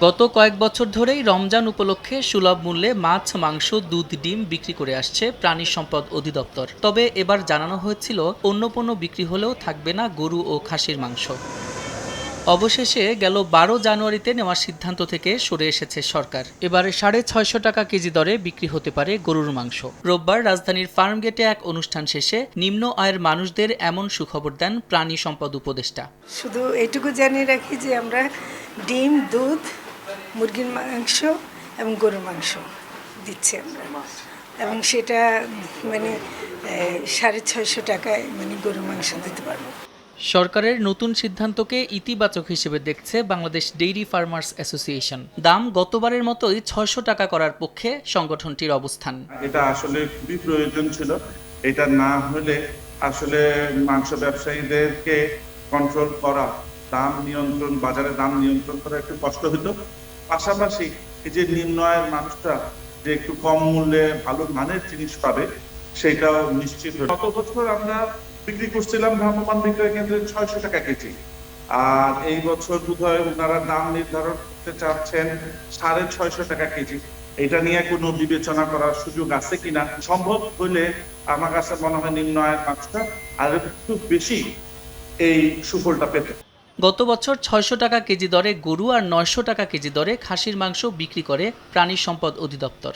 গত কয়েক বছর ধরেই রমজান উপলক্ষে সুলভ মূল্যে মাছ, মাংস, দুধ, ডিম বিক্রি করে আসছে প্রাণী সম্পদ অধিদপ্তর। তবে এবার জানানো হয়েছিল অন্য পণ্য বিক্রি হলেও থাকবে না গরু ও খাসির মাংস। অবশেষে গেল ১২ জানুয়ারিতে নেওয়ার সিদ্ধান্ত থেকে সরে এসেছে সরকার। এবারে ৬৫০ টাকা কেজি দরে বিক্রি হতে পারে গরুর মাংস। রোববার রাজধানীর ফার্মগেটে এক অনুষ্ঠান শেষে নিম্ন আয়ের মানুষদের এমন সুখবর দেন প্রাণী সম্পদ উপদেষ্টা। শুধু এইটুকু জানিয়ে রাখি যে আমরা ডিম, দুধ, মুরগির মাংস এবং গরুর মাংস দিচ্ছি আমরা, এবং সেটা মানে ৬৫০ টাকায় গরুর মাংস দিতে পারবো। সরকারের নতুন সিদ্ধান্তকে ইতিবাচক হিসেবে দেখছে বাংলাদেশ ডেইরি ফার্মার্স অ্যাসোসিয়েশন। দাম গতবারের মতোই ৬০০ টাকা করার পক্ষে সংগঠনটির অবস্থান। এটা আসলে খুবই প্রয়োজন ছিল। এটা না হলে আসলে মাংস ব্যবসায়ীদেরকে কন্ট্রোল করা, দাম নিয়ন্ত্রণ, বাজারে দাম নিয়ন্ত্রণ করা একটু কষ্ট হতো। পাশাপাশি এই যে নিম্ন আয়ের মানুষরা যে একটু কম মূল্যে ভালো মানের জিনিস পাবে, সেটাও নিশ্চিত হলো। গত বছর আমরা বিক্রি করছিলাম ভ্রাম্যমাণ বিক্রয় কেন্দ্রে ৬০০ টাকা কেজি, আর এই বছর বোধহয় ওনারা দাম নির্ধারণ করতে চাচ্ছেন ৬৫০ টাকা কেজি। এটা নিয়ে কোনো বিবেচনা করার সুযোগ আছে কিনা, সম্ভব হলে আমার কাছে মনে হয় নিম্ন আয়ের মানুষরা আর একটু বেশি এই সুফলটা পেতে। গত বছর ৬০০ টাকা কেজি দরে গরু আর ৯০০ টাকা কেজি দরে খাসির মাংস বিক্রি করে প্রাণী সম্পদ অধিদপ্তর।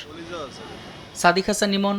সাদিক হাসান ইমন,